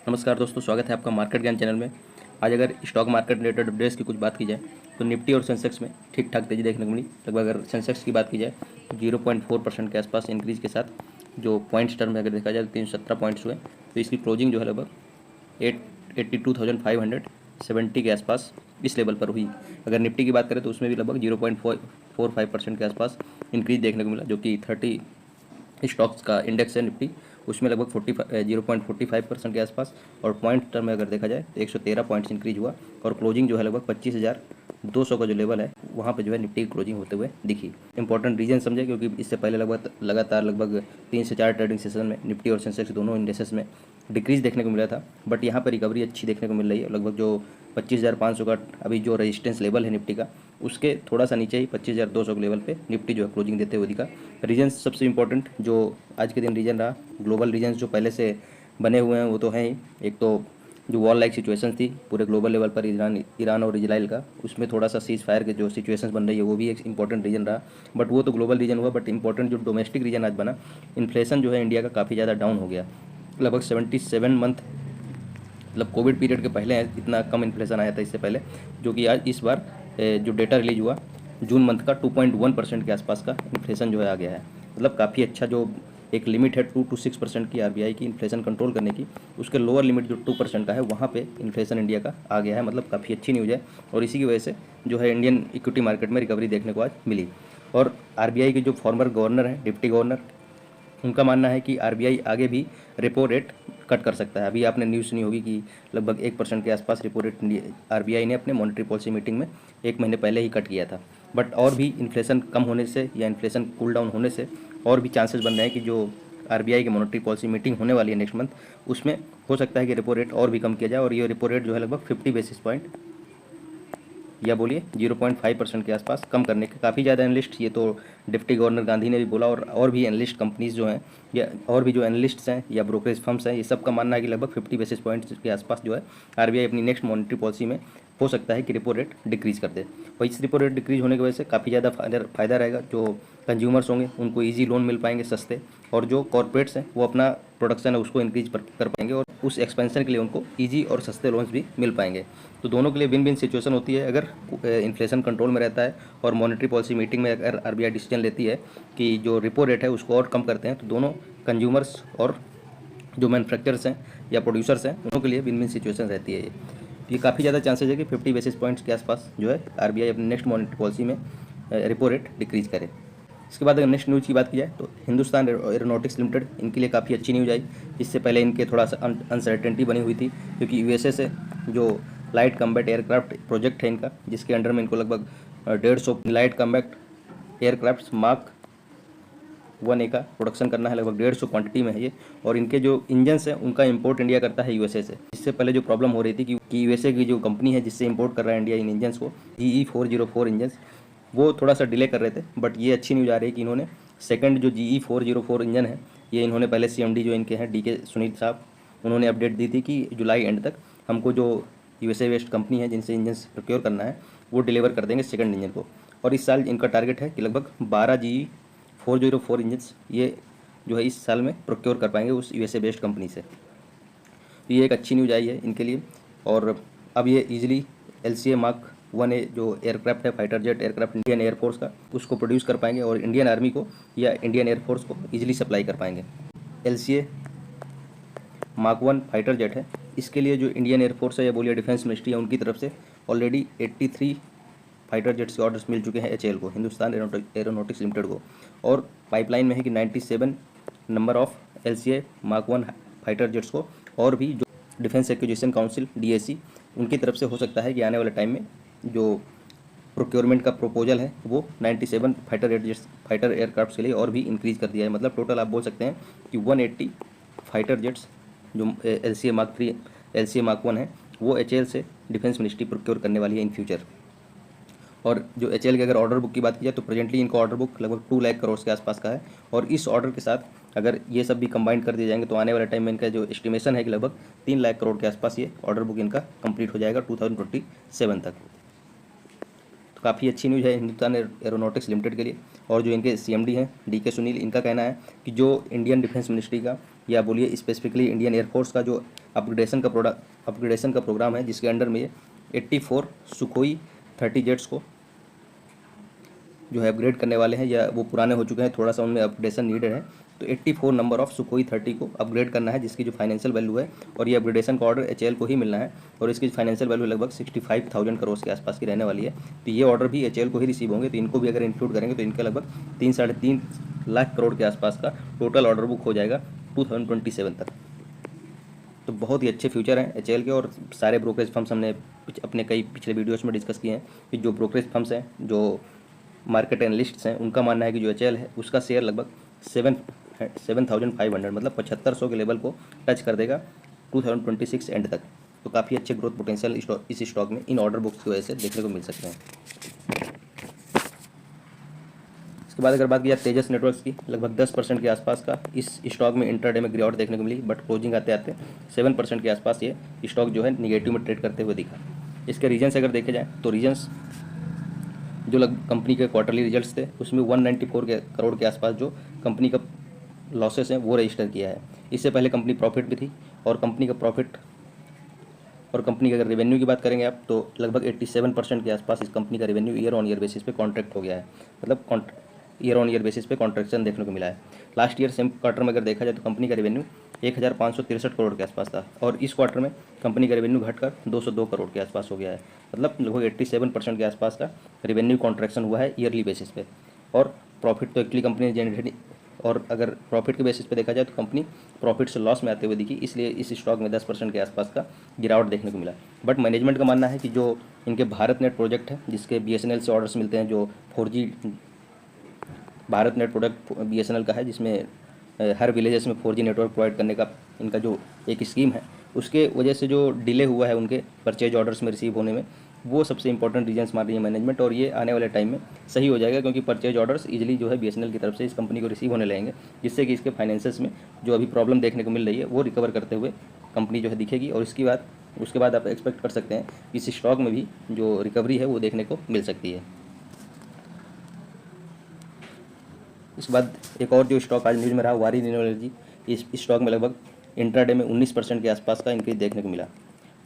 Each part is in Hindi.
नमस्कार दोस्तों, स्वागत है आपका मार्केट ज्ञान चैनल में। आज अगर स्टॉक मार्केट रिलेटेड अपडेट्स की कुछ बात की जाए तो निफ्टी और सेंसेक्स में ठीक ठाक तेजी देखने को मिली। लगभग अगर सेंसेक्स की बात की जाए तो 0.4% के आसपास इंक्रीज के साथ जो पॉइंट्स टर्म में अगर देखा जाए तो 317 पॉइंट्स हुए। तो इसकी क्लोजिंग जो है लगभग 82,570 के आसपास इस लेवल पर हुई। अगर निफ्टी की बात करें तो उसमें भी लगभग 0.45% के आसपास इंक्रीज देखने को मिला, जो कि 30 स्टॉक्स का इंडेक्स है निफ्टी, उसमें लगभग 0.45% के आसपास। और पॉइंट टर्म में अगर देखा जाए तो 113 पॉइंट्स इंक्रीज हुआ और क्लोजिंग जो है लगभग 25,200 का जो लेवल है वहाँ पे जो है निफ्टी की क्लोजिंग होते हुए दिखी। इंपॉर्टेंट रीजन समझे, क्योंकि इससे पहले लगातार लगभग 3 से 4 ट्रेडिंग सेशन में निफ्टी और सेंसेक्स दोनों इंडेक्सेस में डिक्रीज देखने को मिला था, बट यहाँ पर रिकवरी अच्छी देखने को मिल रही है। लगभग जो 25,500 का अभी जो रेजिस्टेंस लेवल है निफ्टी का, उसके थोड़ा सा नीचे ही 25,200 के लेवल पे निफ्टी जो है क्लोजिंग देते हुए दिखा। रीजन सबसे इंपॉर्टेंट जो आज के दिन रीजन रहा, ग्लोबल रीजन्स जो पहले से बने हुए हैं वो तो हैं ही। एक तो जो वॉर लाइक सिचुएशन थी पूरे ग्लोबल लेवल पर ईरान और इजराइल का, उसमें थोड़ा सा सीज फायर के जो सिचुएशंस बन रही है वो भी एक इंपॉर्टेंट रीजन रहा। बट वो तो ग्लोबल रीजन हुआ, बट इंपॉर्टेंट जो डोमेस्टिक रीजन आज बना, इन्फ्लेशन जो है इंडिया का काफ़ी ज़्यादा डाउन हो गया। लगभग 77 मंथ, मतलब कोविड पीरियड के पहले इतना कम इन्फ्लेशन आया था इससे पहले, जो कि आज इस बार जो डेटा रिलीज हुआ जून मंथ का 2.1% के आसपास का इन्फ्लेशन जो है आ गया है। मतलब काफ़ी अच्छा, जो एक लिमिट है 2 to 6% की आरबीआई की इन्फ्लेशन कंट्रोल करने की, उसके लोअर लिमिट जो 2% का है वहाँ पे इन्फ्लेशन इंडिया का आ गया है। मतलब काफ़ी अच्छी न्यूज़ है और इसी की वजह से जो है इंडियन इक्विटी मार्केट में रिकवरी देखने को आज मिली। और आरबीआई के जो फॉर्मर गवर्नर हैं, डिप्टी गवर्नर, उनका मानना है कि आरबीआई आगे भी रेपो रेट कट कर सकता है। अभी आपने न्यूज़ सुनी होगी कि लगभग 1% के आसपास रेपो रेट आरबीआई ने अपने मॉनेटरी पॉलिसी मीटिंग में 1 महीने पहले ही कट किया था। बट और भी इन्फ्लेशन कम होने से या इन्फ्लेशन कूल डाउन होने से और भी चांसेस बन रहे हैं कि जो आरबीआई की मॉनेटरी पॉलिसी मीटिंग होने वाली है नेक्स्ट मंथ, उसमें हो सकता है कि रेपो रेट और भी कम किया जाए। और ये रेपो रेट जो है लगभग 50 बेसिस पॉइंट या बोलिए 0.5% के आसपास कम करने के काफ़ी ज़्यादा एनालिस्ट, ये तो डिप्टी गवर्नर गांधी ने भी बोला, और भी एनालिस्ट कंपनीज जो हैं या और भी जो एनालिस्ट्स हैं या ब्रोकरेज फर्म्स हैं, ये सब का मानना है कि लगभग 50 बेसिस पॉइंट्स के आसपास जो है आरबीआई अपनी नेक्स्ट मॉनेटरी पॉलिसी में हो सकता है कि रेपो रेट डिक्रीज़ कर दे। और इस रेपो रेट डिक्रीज होने की वजह से काफ़ी ज़्यादा फायदा रहेगा। जो कंज्यूमर्स होंगे उनको ईजी लोन मिल पाएंगे सस्ते, और जो कॉर्पोरेट्स हैं वो अपना प्रोडक्शन है उसको इंक्रीज कर पाएंगे और उस एक्सपेंशन के लिए उनको ईजी और सस्ते लोन्स भी मिल पाएंगे। तो दोनों के लिए विन विन सिचुएशन होती है अगर इन्फ्लेशन कंट्रोल में रहता है और मॉनेटरी पॉलिसी मीटिंग में अगर आरबीआई डिसीजन लेती है कि जो रेपो रेट है उसको और कम करते हैं, तो दोनों कंज्यूमर्स और जो मैन्युफैक्चरर्स हैं या प्रोड्यूसर्स हैं उनों के लिए विन विन सिचुएशन रहती है। ये काफ़ी ज़्यादा चांसेज है कि 50 बेसिस पॉइंट्स के आसपास जो है आरबीआई अपनी नेक्स्ट मॉनेटरी पॉलिसी में रेपो रेट डिक्रीज करे। इसके बाद अगर नेक्स्ट न्यूज़ की बात की जाए तो हिंदुस्तान एरोनॉटिक्स लिमिटेड, इनके लिए काफ़ी अच्छी न्यूज़ आई। इससे पहले इनके थोड़ा सा अनसर्टेनिटी बनी हुई थी, क्योंकि यूएसए से जो लाइट कम्बैट एयरक्राफ्ट प्रोजेक्ट है इनका, जिसके अंडर में इनको लगभग 150 light combat aircraft mark 1A का प्रोडक्शन करना है। लगभग 150 क्वांटिटी में है ये, और इनके जो इंजन्स हैं उनका इंपोर्ट इंडिया करता है यूएसए से। इससे पहले जो प्रॉब्लम हो रही थी कि यूएसए की जो कंपनी है जिससे इंपोर्ट कर रहा है इंडिया इन इंजन्स को, GE404 इंजन्स, वो थोड़ा सा डिले कर रहे थे। बट ये अच्छी न्यूज़ आ रही है कि इन्होंने सेकंड जो GE404 इंजन है, ये इन्होंने पहले CMD जो इनके हैं DK सुनील साहब, उन्होंने अपडेट दी थी कि जुलाई एंड तक हमको जो यूएसए बेस्ड कंपनी है जिनसे इंजन प्रोक्योर करना है वो डिलीवर कर देंगे सेकंड इंजन को। और इस साल इनका टारगेट है कि लगभग 12 GE404 इंजन्स ये जो है इस साल में प्रोक्योर कर पाएंगे उस यूएसए बेस्ड कंपनी से। तो ये एक अच्छी न्यूज़ आई है इनके लिए। और अब ये ईजिली LCA मार्क 1A जो एयरक्राफ्ट है, fighter jet aircraft Indian air force का, उसको प्रोड्यूस कर पाएंगे और इंडियन आर्मी को या इंडियन एयरफोर्स को ईजिली सप्लाई कर पाएंगे। LCA मार्क 1 फाइटर जेट है, इसके लिए जो इंडियन एयरफोर्स है या बोलिए डिफेंस मिनिस्ट्री है, उनकी तरफ से ऑलरेडी 83 फाइटर जेट्स के ऑर्डर्स मिल चुके हैं HAL को, हिंदुस्तान एरोनॉटिक्स लिमिटेड को। और पाइपलाइन में है कि 97 number of LCA mark 1 fighter jets को और भी जो डिफेंस एक्विजिशन काउंसिल DAC उनकी तरफ से हो सकता है कि आने वाले टाइम में जो प्रोक्योरमेंट का प्रपोजल है वो 97 फाइटर एयरक्राफ्ट के लिए और भी इंक्रीज़ कर दिया है। मतलब टोटल आप बोल सकते हैं कि 180 फाइटर जेट्स जो LCA मार्क 3 LCA मार्क 1 है वो HAL से डिफेंस मिनिस्ट्री प्रोक्योर करने वाली है इन फ्यूचर। और जो HAL की अगर ऑर्डर बुक की बात की जाए तो प्रेजेंटली इनका ऑर्डर बुक लगभग 2 लाख करोड़ के आसपास का है। और इस ऑर्डर के साथ अगर ये सब भी कंबाइन कर दिए जाएंगे तो आने वाले टाइम में इनका जो एस्टिमेशन है कि लगभग 3 लाख करोड़ के आसपास ये ऑर्डर बुक इनका कंप्लीट हो जाएगा 2027 तक। तो काफ़ी अच्छी न्यूज़ है हिंदुस्तान एरोनॉटिक्स लिमिटेड के लिए। और जो इनके CMD हैं DK सुनील, इनका कहना है कि जो इंडियन डिफेंस मिनिस्ट्री का या बोलिए स्पेसिफिकली इंडियन एयरफोर्स का जो अपग्रेडेशन का प्रोग्राम है, जिसके अंडर में ये 84 सुखोई 30 जेट्स को जो है अपग्रेड करने वाले हैं, या वो पुराने हो चुके हैं, थोड़ा सा उनमें अपग्रेडेशन नीडेड है। तो 84 नंबर ऑफ सुखोई 30 को अपग्रेड करना है, जिसकी जो फाइनेंशियल वैल्यू है, और ये अपग्रेडेशन का ऑर्डर एचएएल को ही मिलना है, और इसकी फाइनेंशियल वैल्यू लगभग 65,000 करोड़ के आसपास की रहने वाली है। तो ये ऑर्डर भी एचएएल को ही रिसीव होंगे, तो इनको भी अगर इंक्लूड करेंगे तो इनका लगभग 3-3.5 लाख करोड़ के आसपास का टोटल ऑर्डर बुक हो जाएगा 2027 तक। तो बहुत ही अच्छे फ्यूचर हैं एचएएल के, और सारे ब्रोकरेज फर्म्स हमने अपने कई पिछले वीडियोस में डिस्कस किए हैं कि जो ब्रोकरेज फर्म्स हैं, जो मार्केट एनालिस्ट्स हैं, उनका मानना है कि जो एचएएल है उसका शेयर लगभग 7,500 मतलब 7500 के लेवल को टच कर देगा 2026 एंड तक। तो काफ़ी अच्छे ग्रोथ पोटेंशियल इस स्टॉक में इन ऑर्डर बुक्स की वजह से देखने को मिल सकते हैं। इसके बाद अगर बात की जाए तेजस नेटवर्क्स की, लगभग 10% के आसपास का इस स्टॉक में इंटरडे में गिरावट देखने को मिली, बट क्लोजिंग आते आते 7% के आसपास ये स्टॉक जो है निगेटिव में ट्रेड करते हुए दिखा। इसके रीजन्स अगर देखे जाए तो रीजन्स जो कंपनी के क्वार्टरली रिजल्ट्स थे उसमें 194 करोड़ के आसपास जो कंपनी का लॉसेस हैं वो रजिस्टर किया है। इससे पहले कंपनी प्रॉफिट भी थी, और कंपनी का प्रॉफिट और कंपनी के अगर रेवेन्यू की बात करेंगे आप तो लगभग 87% के आसपास इस कंपनी का revenue year on year basis पे कॉन्ट्रैक्ट हो गया है, मतलब ईयर ऑन ईयर बेसिस पे कॉन्ट्रैक्शन देखने को मिला है। लास्ट ईयर सेम क्वार्टर में अगर देखा जाए तो कंपनी का रेवेन्यू 1,563 करोड़ के आसपास था, और इस क्वार्टर में कंपनी का रेवेन्यू घटकर 202 करोड़ के आसपास हो गया है, मतलब लगभग 87% के आसपास का रेवेन्यू कॉन्ट्रैक्शन हुआ है ईयरली बेसिस पे। और प्रॉफिट तो एक्चुअली कंपनी ने जनरेट, और अगर प्रॉफिट के बेसिस पे देखा जाए तो कंपनी प्रॉफिट से लॉस में आते हुए दिखी, इसलिए इस स्टॉक में 10% के आसपास का गिरावट देखने को मिला। बट मैनेजमेंट का मानना है कि जो इनके भारत नेट प्रोजेक्ट है, जिसके बीएसएनएल से ऑर्डर्स मिलते हैं, जो 4G Bharat net product BSNL का है, जिसमें हर विलेजेस में 4G नेटवर्क प्रोवाइड करने का इनका जो एक स्कीम है, उसके वजह से जो डिले हुआ है उनके परचेज ऑर्डर्स में रिसीव होने में, वो सबसे इंपॉर्टेंट रीजन्स मान रही है मैनेजमेंट। और ये आने वाले टाइम में सही हो जाएगा, क्योंकि परचेज ऑर्डर्स इजीली जो है बीएसएनएल की तरफ से इस कंपनी को रिसीव होने लगेंगे, जिससे कि इसके फाइनेंसेस में जो अभी प्रॉब्लम देखने को मिल रही है वो रिकवर करते हुए कंपनी जो है दिखेगी। और उसके बाद आप एक्सपेक्ट कर सकते हैं कि इस स्टॉक में भी जो रिकवरी है वो देखने को मिल सकती है। इसके बाद एक और जो स्टॉक आज न्यूज़ में रहा, वारी रिन्यूएबल एनर्जी, इस स्टॉक में लगभग इंट्राडे में 19% के आसपास का इंक्रीज देखने को मिला,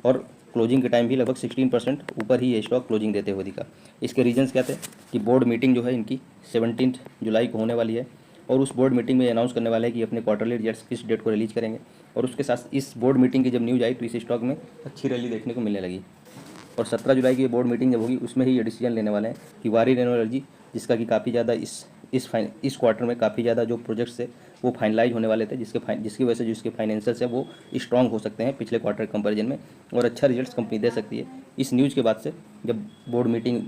और क्लोजिंग के टाइम भी लगभग 16% ऊपर ही ये स्टॉक क्लोजिंग देते हुए दिखा। इसके रीजंस क्या थे कि बोर्ड मीटिंग जो है इनकी 17 जुलाई को होने वाली है, और उस बोर्ड मीटिंग में अनाउंस करने वाले हैं कि अपने क्वार्टरली रिजल्ट्स किस डेट को रिलीज करेंगे। और उसके साथ इस बोर्ड मीटिंग की जब न्यूज़ आई तो इस स्टॉक में अच्छी रैली देखने को मिलने लगी, और 17 जुलाई की बोर्ड मीटिंग जब होगी उसमें ही ये डिसीजन लेने वाले हैं कि वारी रिन्यूएबल एनर्जी, जिसका कि काफ़ी ज़्यादा इस क्वार्टर में काफ़ी ज़्यादा जो प्रोजेक्ट्स थे वो फाइनलाइज होने वाले थे, जिसकी वजह से जो इसके फाइनेंशियल्स है वो स्ट्रांग हो सकते हैं पिछले क्वार्टर कंपैरिजन में, और अच्छा रिजल्ट्स कंपनी दे सकती है। इस न्यूज़ के बाद से जब बोर्ड मीटिंग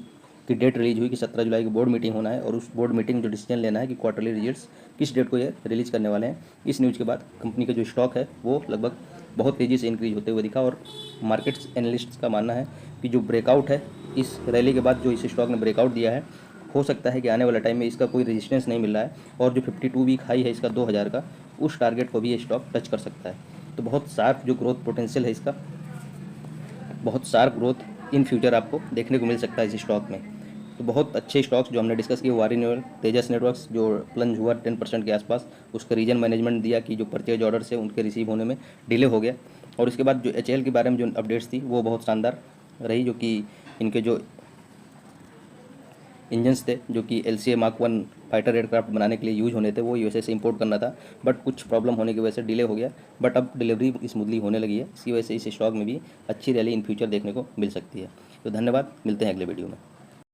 की डेट रिलीज हुई कि 17 जुलाई की बोर्ड मीटिंग होना है, और उस बोर्ड मीटिंग में जो डिसीजन लेना है कि क्वार्टरली रिजल्ट्स किस डेट को ये रिलीज करने वाले हैं, इस न्यूज़ के बाद कंपनी का जो स्टॉक है वो लगभग बहुत तेज़ी से इंक्रीज होते हुए दिखा। और मार्केट एनालिस्ट्स का मानना है कि जो ब्रेकआउट है इस रैली के बाद, जो इस स्टॉक ने ब्रेकआउट दिया है, हो सकता है कि आने वाले टाइम में इसका कोई रेजिस्टेंस नहीं मिल रहा है, और जो 52 वीक हाई है इसका 2000 का, उस टारगेट को भी ये स्टॉक टच कर सकता है। तो बहुत शार्प जो ग्रोथ पोटेंशियल है इसका, बहुत शार्प ग्रोथ इन फ्यूचर आपको देखने को मिल सकता है इस स्टॉक में। तो बहुत अच्छे स्टॉक्स जो हमने डिस्कस किए, वारी रिन्यूएबल, तेजस नेटवर्क्स जो प्लंज हुआ 10% के आसपास, उसका रीजन मैनेजमेंट दिया कि जो परचेज ऑर्डर से उनके रिसीव होने में डिले हो गया। और इसके बाद जो एचएएल के बारे में जो अपडेट्स थी वो बहुत शानदार रही, जो कि इनके जो इंजन्स थे जो कि LCA Mark 1 फाइटर एयरक्राफ्ट बनाने के लिए यूज होने थे, वो यूएसए से इंपोर्ट करना था, बट कुछ प्रॉब्लम होने की वजह से डिले हो गया, बट अब डिलीवरी स्मूथली होने लगी है। इसकी वजह से इस स्टॉक में भी अच्छी रैली इन फ्यूचर देखने को मिल सकती है। तो धन्यवाद, मिलते हैं अगले वीडियो में।